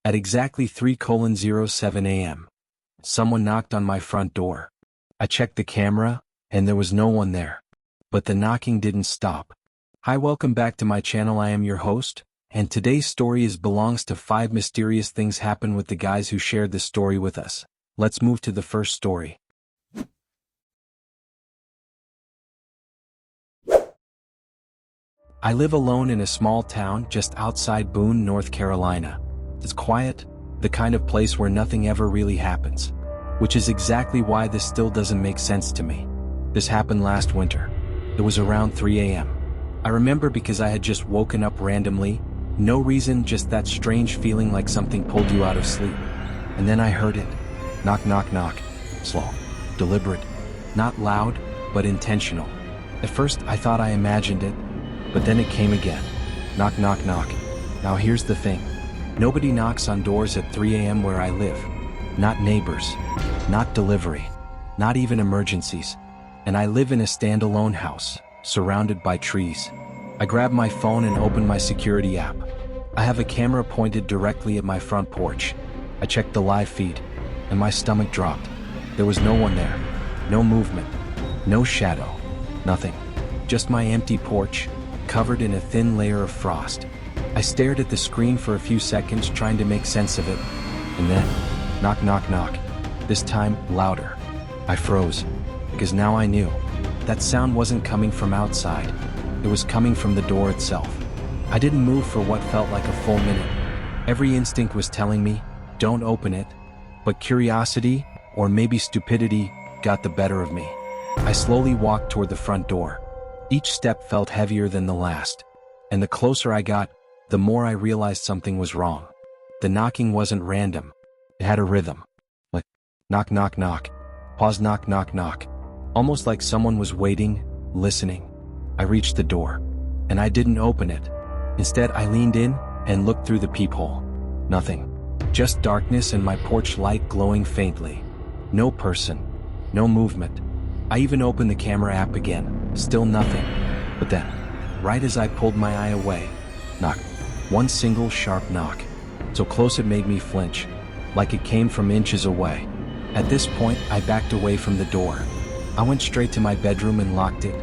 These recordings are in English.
At exactly 3:07 a.m., someone knocked on my front door. I checked the camera, and there was no one there. But the knocking didn't stop. Hi, welcome back to my channel. I am your host, and today's story belongs to 5 mysterious things happen with the guys who shared this story with us. Let's move to the first story. I live alone in a small town just outside Boone, North Carolina. It's quiet, the kind of place where nothing ever really happens. Which is exactly why this still doesn't make sense to me. This happened last winter. It was around 3 a.m. I remember because I had just woken up randomly, no reason, just that strange feeling like something pulled you out of sleep. And then I heard it. Knock, knock, knock. Slow, deliberate, not loud, but intentional. At first I thought I imagined it, but then it came again. Knock, knock, knock. Now here's the thing. Nobody knocks on doors at 3 a.m. where I live. Not neighbors, not delivery, not even emergencies. And I live in a standalone house, surrounded by trees. I grab my phone and open my security app. I have a camera pointed directly at my front porch. I checked the live feed, and my stomach dropped. There was no one there, no movement, no shadow, nothing. Just my empty porch, covered in a thin layer of frost. I stared at the screen for a few seconds trying to make sense of it, and then, knock, knock, knock. This time, louder. I froze, because now I knew. That sound wasn't coming from outside. It was coming from the door itself. I didn't move for what felt like a full minute. Every instinct was telling me, don't open it. But curiosity, or maybe stupidity, got the better of me. I slowly walked toward the front door. Each step felt heavier than the last. And the closer I got, the more I realized something was wrong. The knocking wasn't random. It had a rhythm. Like, knock, knock, knock. Pause, knock, knock, knock. Almost like someone was waiting, listening. I reached the door, and I didn't open it. Instead, I leaned in and looked through the peephole. Nothing. Just darkness and my porch light glowing faintly. No person. No movement. I even opened the camera app again. Still nothing. But then, right as I pulled my eye away, knock. One single sharp knock. So close it made me flinch, like it came from inches away. At this point, I backed away from the door. I went straight to my bedroom and locked it.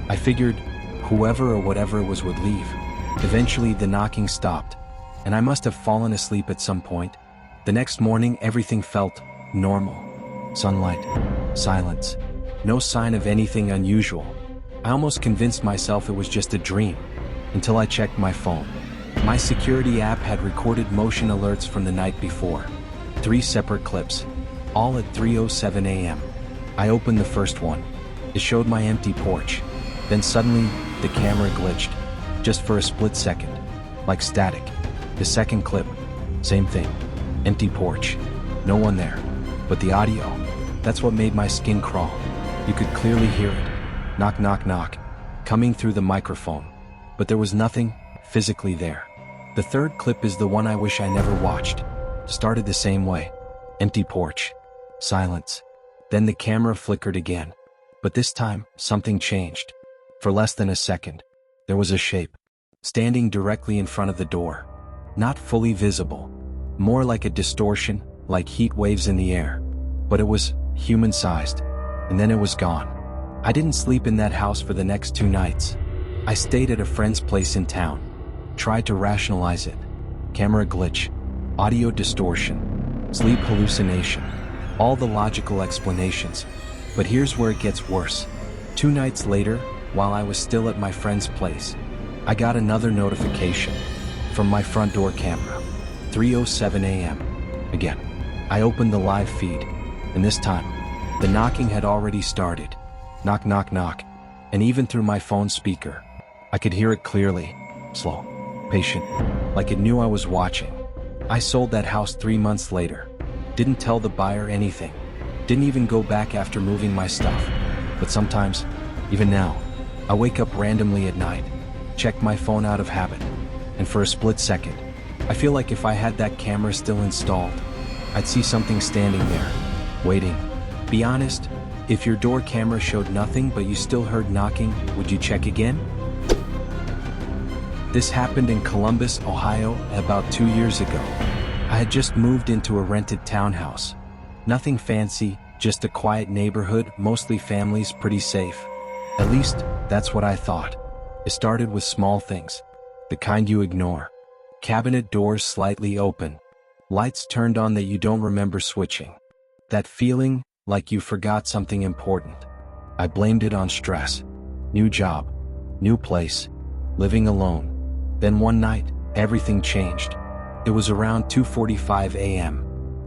I figured whoever or whatever it was would leave. Eventually, the knocking stopped, and I must have fallen asleep at some point. The next morning, everything felt normal. Sunlight, silence, no sign of anything unusual. I almost convinced myself it was just a dream, until I checked my phone. My security app had recorded motion alerts from the night before. 3 separate clips, all at 3:07 a.m. I opened the first one. It showed my empty porch. Then suddenly, the camera glitched, just for a split second, like static. The second clip, same thing. Empty porch. No one there. But the audio, that's what made my skin crawl. You could clearly hear it. Knock, knock, knock. Coming through the microphone. But there was nothing physically there. The third clip is the one I wish I never watched. Started the same way. Empty porch. Silence. Then the camera flickered again. But this time, something changed. For less than a second, there was a shape. Standing directly in front of the door. Not fully visible. More like a distortion, like heat waves in the air. But it was human-sized. And then it was gone. I didn't sleep in that house for the next 2 nights. I stayed at a friend's place in town. Tried to rationalize it. Camera glitch. Audio distortion. Sleep hallucination. All the logical explanations. But here's where it gets worse. 2 nights later, while I was still at my friend's place, I got another notification from my front door camera. 3:07 a.m. Again. I opened the live feed, and this time, the knocking had already started. Knock, knock, knock. And even through my phone speaker, I could hear it clearly. Slow. Patient. Like it knew I was watching. I sold that house 3 months later. Didn't tell the buyer anything. Didn't even go back after moving my stuff. But sometimes, even now, I wake up randomly at night, check my phone out of habit, and for a split second, I feel like if I had that camera still installed, I'd see something standing there, waiting. Be honest, if your door camera showed nothing but you still heard knocking, would you check again? This happened in Columbus, Ohio, about 2 years ago. I had just moved into a rented townhouse. Nothing fancy, just a quiet neighborhood, mostly families, pretty safe. At least, that's what I thought. It started with small things, the kind you ignore. Cabinet doors slightly open. Lights turned on that you don't remember switching. That feeling, like you forgot something important. I blamed it on stress. New job. New place. Living alone. Then one night, everything changed. It was around 2:45 a.m.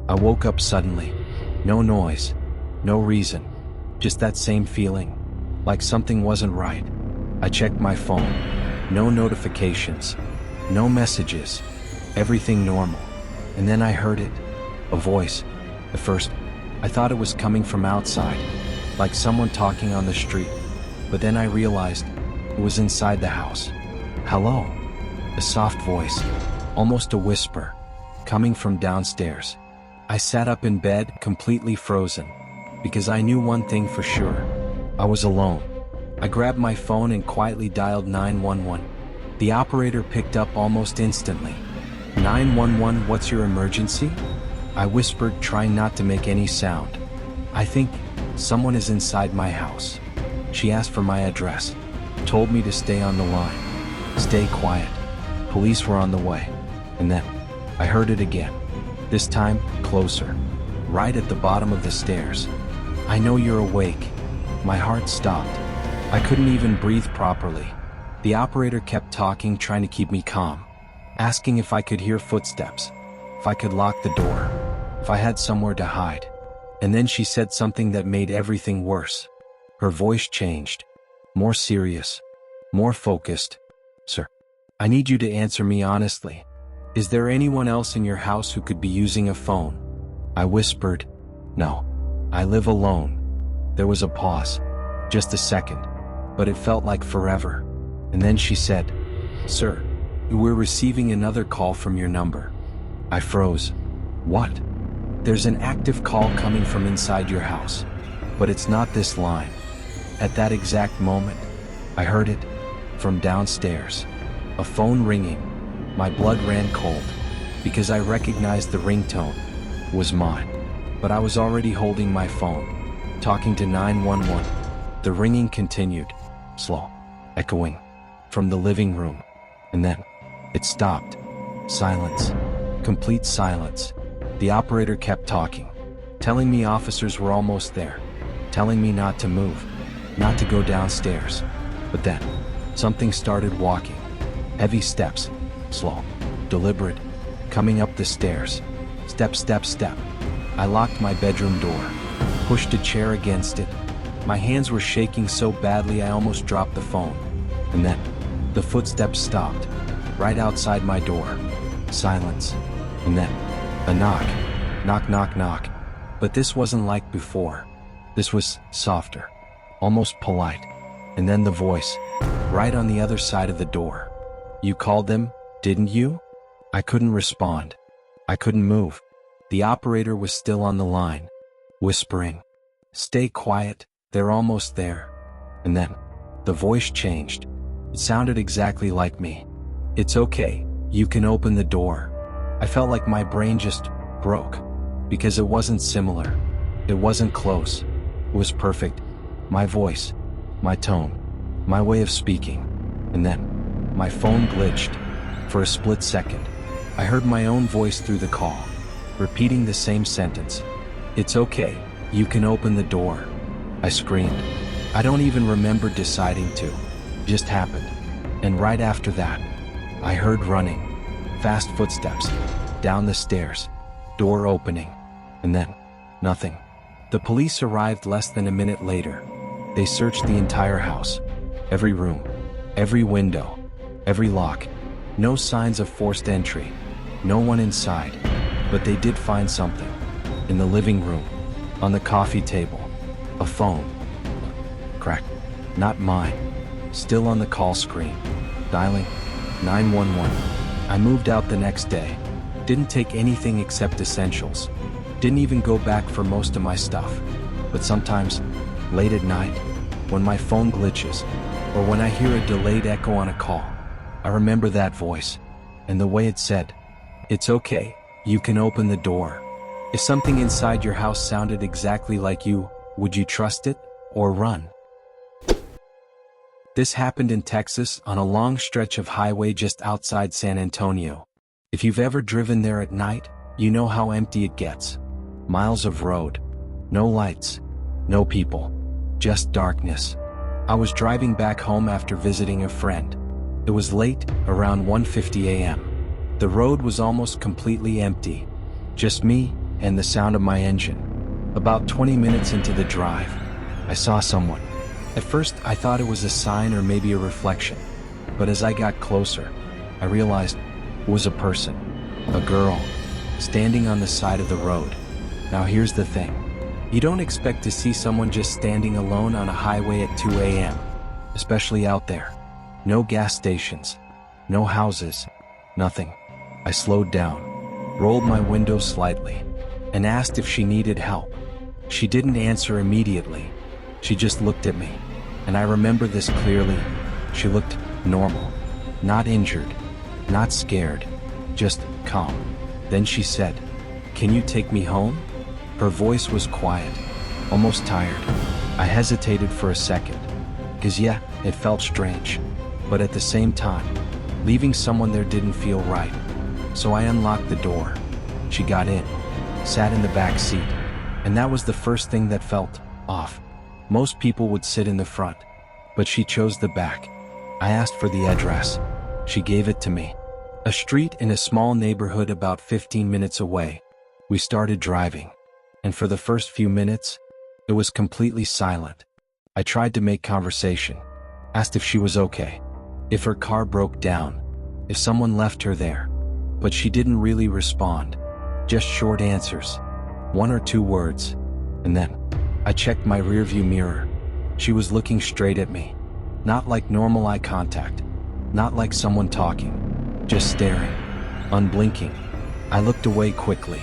I woke up suddenly. No noise. No reason. Just that same feeling. Like something wasn't right. I checked my phone. No notifications. No messages. Everything normal. And then I heard it. A voice. At first, I thought it was coming from outside, like someone talking on the street. But then I realized it was inside the house. Hello. A soft voice, almost a whisper, coming from downstairs. I sat up in bed, completely frozen, because I knew one thing for sure. I was alone. I grabbed my phone and quietly dialed 911. The operator picked up almost instantly. 911, what's your emergency? I whispered, trying not to make any sound. I think someone is inside my house. She asked for my address, told me to stay on the line. Stay quiet. Police were on the way. And then, I heard it again. This time, closer. Right at the bottom of the stairs. I know you're awake. My heart stopped. I couldn't even breathe properly. The operator kept talking, trying to keep me calm. Asking if I could hear footsteps. If I could lock the door. If I had somewhere to hide. And then she said something that made everything worse. Her voice changed. More serious. More focused. Sir, I need you to answer me honestly. Is there anyone else in your house who could be using a phone? I whispered, no. I live alone. There was a pause. Just a second. But it felt like forever. And then she said, sir, we're receiving another call from your number. I froze. What? There's an active call coming from inside your house. But it's not this line. At that exact moment, I heard it from downstairs. A phone ringing. My blood ran cold because I recognized the ringtone was mine. But I was already holding my phone, talking to 911. The ringing continued, slow, echoing from the living room. And then it stopped. Silence. Complete silence. The operator kept talking, telling me officers were almost there, telling me not to move, not to go downstairs. But then, something started walking. Heavy steps, slow, deliberate, coming up the stairs. Step, step, step. I locked my bedroom door, pushed a chair against it. My hands were shaking so badly I almost dropped the phone. And then, the footsteps stopped, right outside my door. Silence. And then, a knock. Knock, knock, knock. But this wasn't like before. This was softer, almost polite. And then the voice, right on the other side of the door. You called them, didn't you? I couldn't respond. I couldn't move. The operator was still on the line, whispering, stay quiet, they're almost there. And then, the voice changed. It sounded exactly like me. It's okay, you can open the door. I felt like my brain just broke, because it wasn't similar. It wasn't close. It was perfect. My voice, my tone, my way of speaking. And then, my phone glitched. For a split second, I heard my own voice through the call, repeating the same sentence. It's okay, you can open the door. I screamed. I don't even remember deciding to. It just happened. And right after that, I heard running. Fast footsteps. Down the stairs. Door opening. And then, nothing. The police arrived less than a minute later. They searched the entire house. Every room. Every window. Every lock. No signs of forced entry. No one inside. But they did find something. In the living room. On the coffee table. A phone. Cracked. Not mine. Still on the call screen. Dialing 911. I moved out the next day. Didn't take anything except essentials. Didn't even go back for most of my stuff. But sometimes, late at night, when my phone glitches, or when I hear a delayed echo on a call, I remember that voice, and the way it said, it's okay, You can open the door. If something inside your house sounded exactly like you, would you trust it or run? This happened in Texas on a long stretch of highway just outside San Antonio. If you've ever driven there at night, you know how empty it gets. Miles of road. No lights. No people. Just darkness. I was driving back home after visiting a friend. It was late, around 1:50 a.m. The road was almost completely empty. Just me and the sound of my engine. About 20 minutes into the drive, I saw someone. At first, I thought it was a sign or maybe a reflection. But as I got closer, I realized it was a person. A girl. Standing on the side of the road. Now here's the thing. You don't expect to see someone just standing alone on a highway at 2 a.m. Especially out there. No gas stations. No houses. Nothing. I slowed down, rolled my window slightly, and asked if she needed help. She didn't answer immediately. She just looked at me. And I remember this clearly. She looked normal. Not injured. Not scared. Just calm. Then she said, "Can you take me home?" Her voice was quiet, almost tired. I hesitated for a second. 'Cause yeah, it felt strange. But at the same time, leaving someone there didn't feel right. So I unlocked the door. She got in, sat in the back seat, and that was the first thing that felt off. Most people would sit in the front, but she chose the back. I asked for the address. She gave it to me. A street in a small neighborhood about 15 minutes away. We started driving, and for the first few minutes, it was completely silent. I tried to make conversation, asked if she was okay, if her car broke down, if someone left her there. But she didn't really respond, just short answers, one or two words. And then, I checked my rearview mirror. She was looking straight at me. Not like normal eye contact, not like someone talking, just staring, unblinking. I looked away quickly,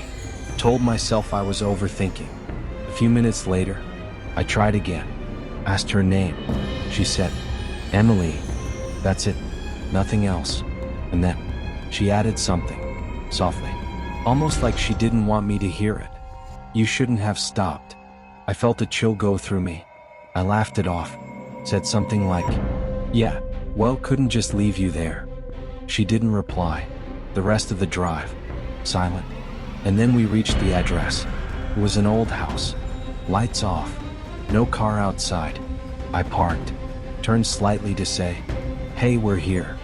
told myself I was overthinking. A few minutes later, I tried again, asked her name. She said, "Emily." That's it, nothing else. And then, she added something, softly, almost like she didn't want me to hear it. "You shouldn't have stopped." I felt a chill go through me. I laughed it off, said something like, "Yeah, well, couldn't just leave you there." She didn't reply. The rest of the drive, silent. And then we reached the address. It was an old house, lights off, no car outside. I parked, turned slightly to say, "Hey, we're here."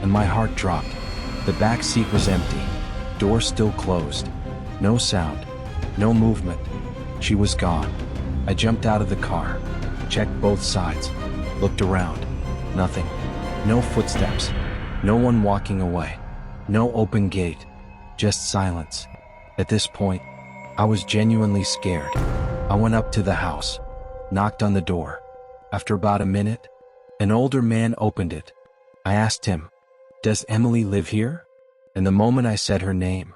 And my heart dropped. The back seat was empty, door still closed. No sound, no movement. She was gone. I jumped out of the car, checked both sides, looked around. Nothing. No footsteps. No one walking away. No open gate. Just silence. At this point, I was genuinely scared. I went up to the house, knocked on the door. After about a minute, an older man opened it. I asked him, "Does Emily live here?" And the moment I said her name,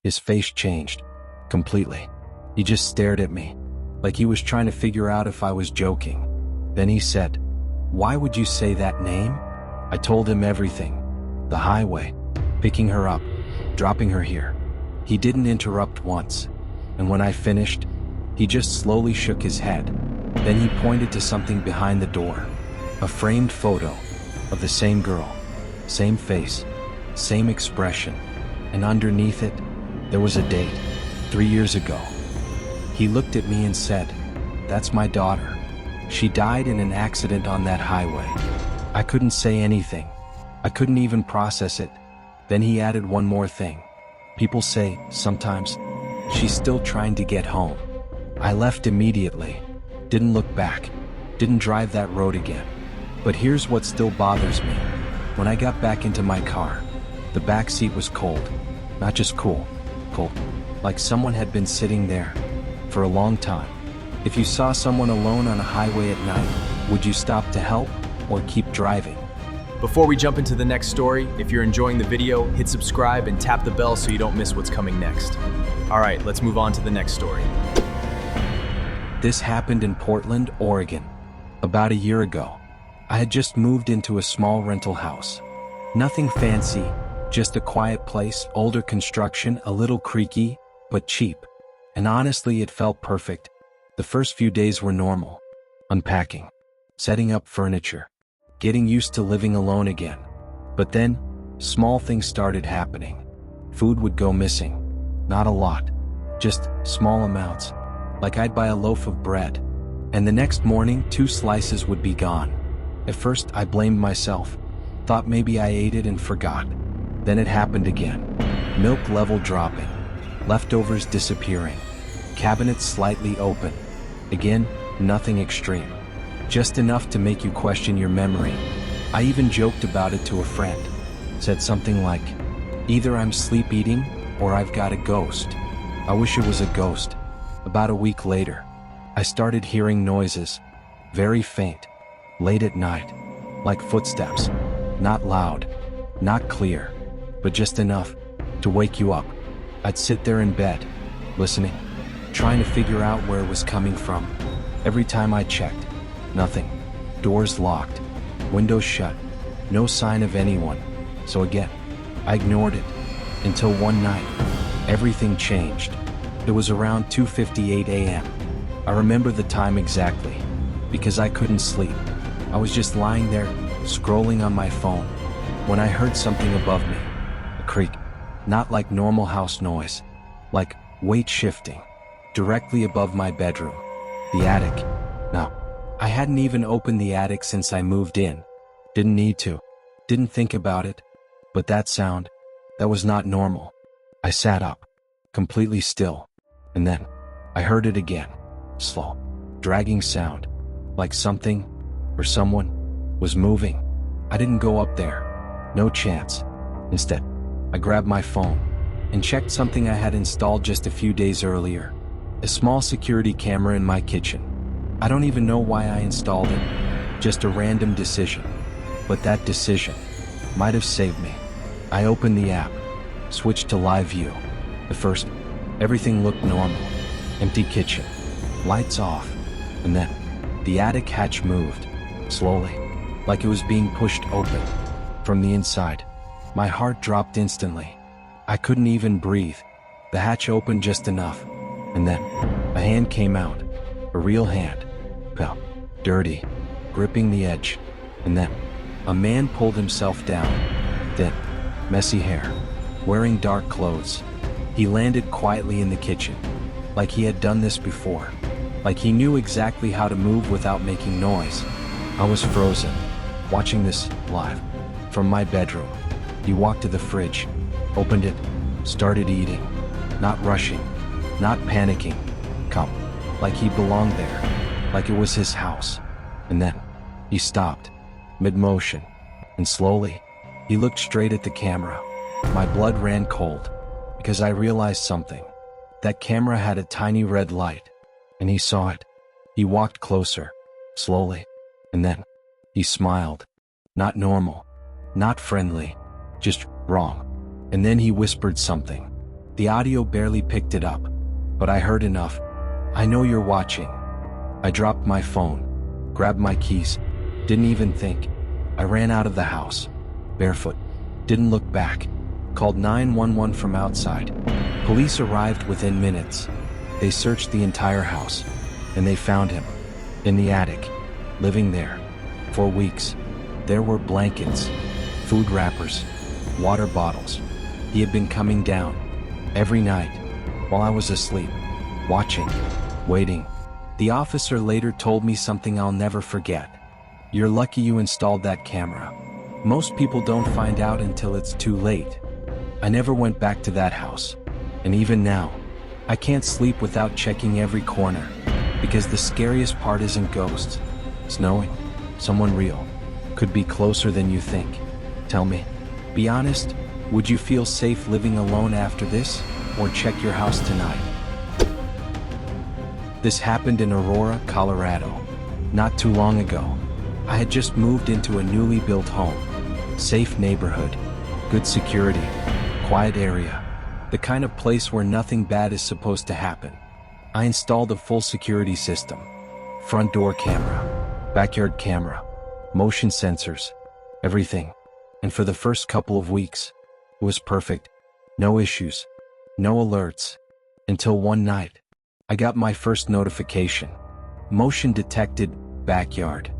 his face changed completely. He just stared at me, like he was trying to figure out if I was joking. Then he said, "Why would you say that name?" I told him everything. The highway, picking her up, dropping her here. He didn't interrupt once. And when I finished, he just slowly shook his head. Then he pointed to something behind the door. A framed photo of the same girl, same face, same expression. And underneath it, there was a date, 3 years ago. He looked at me and said, "That's my daughter. She died in an accident on that highway." I couldn't say anything. I couldn't even process it. Then he added one more thing. People say, sometimes, she's still trying to get home. I left immediately. Didn't look back. Didn't drive that road again. But here's what still bothers me. When I got back into my car, the back seat was cold. Not just cold. Like someone had been sitting there for a long time. If you saw someone alone on a highway at night, would you stop to help or keep driving? Before we jump into the next story, if you're enjoying the video, hit subscribe and tap the bell so you don't miss what's coming next. All right, let's move on to the next story. This happened in Portland, Oregon, about a year ago. I had just moved into a small rental house. Nothing fancy, Just a quiet place, older construction, a little creaky, but cheap. And honestly, it felt perfect. The first few days were normal. Unpacking, setting up furniture, getting used to living alone again. But then, small things started happening. Food would go missing. Not a lot, just small amounts. Like I'd buy a loaf of bread, and the next morning 2 slices would be gone. At first, I blamed myself. Thought maybe I ate it and forgot. Then it happened again. Milk level dropping. Leftovers disappearing. Cabinets slightly open. Again, nothing extreme. Just enough to make you question your memory. I even joked about it to a friend. Said something like, either I'm sleep eating or I've got a ghost. I wish it was a ghost. About a week later, I started hearing noises. Very faint. Late at night. Like footsteps. Not loud. Not clear. But just enough to wake you up. I'd sit there in bed, listening, trying to figure out where it was coming from. Every time I checked, nothing. Doors locked, windows shut, no sign of anyone. So again, I ignored it, until one night, everything changed. It was around 2:58 a.m. I remember the time exactly, because I couldn't sleep. I was just lying there, scrolling on my phone, when I heard something above me. A creak. Not like normal house noise, like weight shifting, directly above my bedroom. The attic. No, I hadn't even opened the attic since I moved in. Didn't need to. Didn't think about it. But that sound, that was not normal. I sat up, completely still, and then I heard it again. Slow, dragging sound, like something, or someone, was moving. I didn't go up there. No chance. Instead, I grabbed my phone and checked something I had installed just a few days earlier. A small security camera in my kitchen. I don't even know why I installed it. Just a random decision. But that decision might have saved me. I opened the app, switched to live view. At first, everything looked normal. Empty kitchen, lights off, and then the attic hatch moved, slowly, like it was being pushed open. From the inside, my heart dropped instantly. I couldn't even breathe. The hatch opened just enough, and then a hand came out. A real hand. Pale, dirty, gripping the edge. And then a man pulled himself down. Thin, messy hair, wearing dark clothes. He landed quietly in the kitchen, like he had done this before. Like he knew exactly how to move without making noise. I was frozen, watching this live, from my bedroom. He walked to the fridge, opened it, started eating. Not rushing, not panicking. Calm, like he belonged there, like it was his house. And then, he stopped, mid-motion, and slowly, he looked straight at the camera. My blood ran cold, because I realized something. That camera had a tiny red light, and he saw it. He walked closer, slowly, and then, he smiled. Not normal, not friendly, just wrong. And then he whispered something. The audio barely picked it up, but I heard enough. I know you're watching. I dropped my phone, grabbed my keys, didn't even think. I ran out of the house, barefoot, didn't look back. Called 911 from outside. Police arrived within minutes. They searched the entire house, and they found him, in the attic, living there, for weeks. There were blankets, food wrappers, water bottles. He had been coming down, every night, while I was asleep, watching, waiting. The officer later told me something I'll never forget. You're lucky you installed that camera. Most people don't find out until it's too late. I never went back to that house. And even now, I can't sleep without checking every corner, because the scariest part isn't ghosts. It's knowing someone real could be closer than you think. Tell me, be honest, would you feel safe living alone after this, or check your house tonight? This happened in Aurora, Colorado, not too long ago. I had just moved into a newly built home. Safe neighborhood, good security, quiet area, the kind of place where nothing bad is supposed to happen. I installed a full security system, front door camera, backyard camera, motion sensors, everything. And for the first couple of weeks, It was perfect. No issues. No alerts. Until one night, I got my first notification. Motion detected, backyard.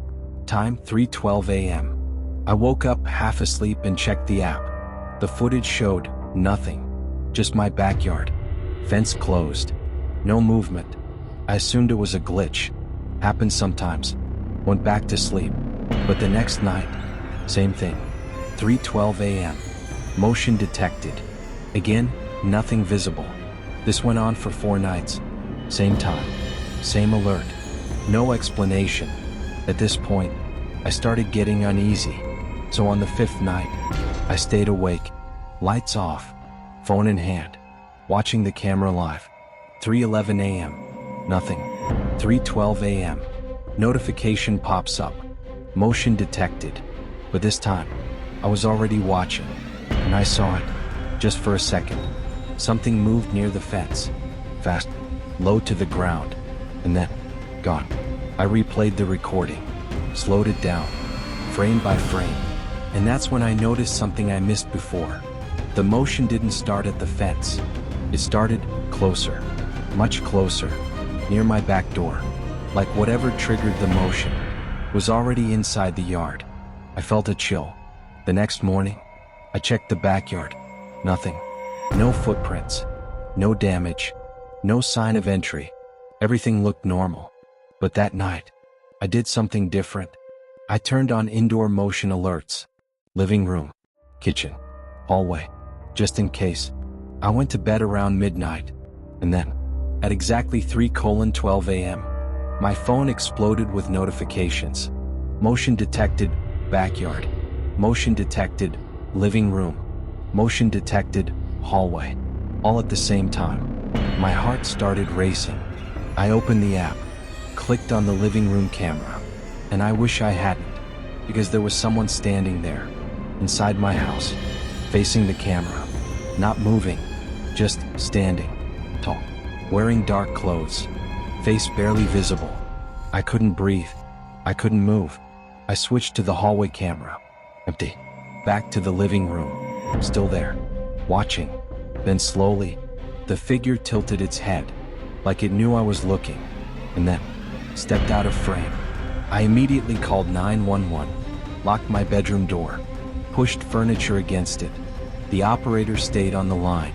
Time 3:12 a.m. I woke up half asleep and checked the app. The footage showed nothing. Just my backyard. Fence closed. No movement. I assumed it was a glitch. Happens sometimes. Went back to sleep. But the next night, same thing. 3:12 a.m. Motion detected. Again, nothing visible. This went on for 4 nights. Same time. Same alert. No explanation. At this point, I started getting uneasy. So on the 5th night, I stayed awake. Lights off. Phone in hand. Watching the camera live. 3:11 a.m. Nothing. 3:12 a.m. Notification pops up. Motion detected. But this time, I was already watching. And I saw it. Just for a second. Something moved near the fence. Fast. Low to the ground. And then, gone. I replayed the recording. Slowed it down. Frame by frame. And that's when I noticed something I missed before. The motion didn't start at the fence. It started closer. Much closer. Near my back door. Like whatever triggered the motion was already inside the yard. I felt a chill. The next morning, I checked the backyard. Nothing. No footprints. No damage. No sign of entry. Everything looked normal. But that night, I did something different. I turned on indoor motion alerts. Living room. Kitchen. Hallway. Just in case. I went to bed around midnight. And then, at exactly 3:12 a.m., my phone exploded with notifications. Motion detected, backyard. Motion detected, living room. Motion detected, hallway. All at the same time. My heart started racing. I opened the app, clicked on the living room camera, and I wish I hadn't, because there was someone standing there, inside my house, facing the camera, not moving, just standing, tall, wearing dark clothes, face barely visible. I couldn't breathe. I couldn't move. I switched to the hallway camera. Empty. Back to the living room. Still there. Watching. Then slowly, the figure tilted its head, like it knew I was looking, and then stepped out of frame. I immediately called 911, locked my bedroom door, pushed furniture against it. The operator stayed on the line,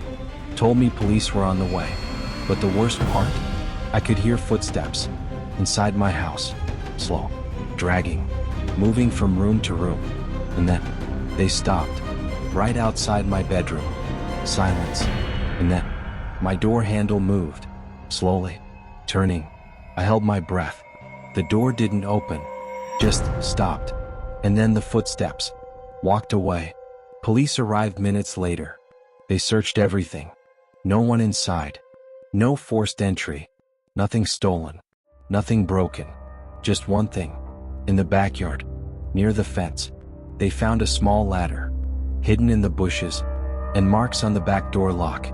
told me police were on the way. But the worst part, I could hear footsteps inside my house, slow, dragging, moving from room to room. And then they stopped, right outside my bedroom. Silence. And then my door handle moved, slowly, turning. I held my breath. The door didn't open, just stopped. And then the footsteps walked away. Police arrived minutes later. They searched everything. No one inside. No forced entry. Nothing stolen. Nothing broken. Just one thing. In the backyard, near the fence, they found a small ladder, hidden in the bushes, and marks on the back door lock,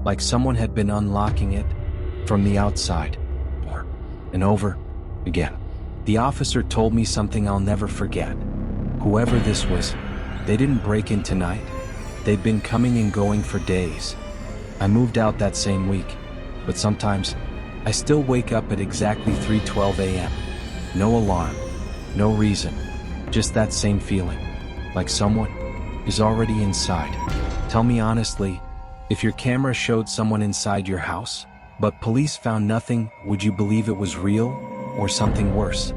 like someone had been unlocking it from the outside. Over and over again. The officer told me something I'll never forget. Whoever this was, they didn't break in tonight. They'd been coming and going for days. I moved out that same week, but sometimes I still wake up at exactly 3:12 a.m. No alarm, no reason, just that same feeling, like someone is already inside. Tell me honestly, if your camera showed someone inside your house, but police found nothing, would you believe it was real or something worse?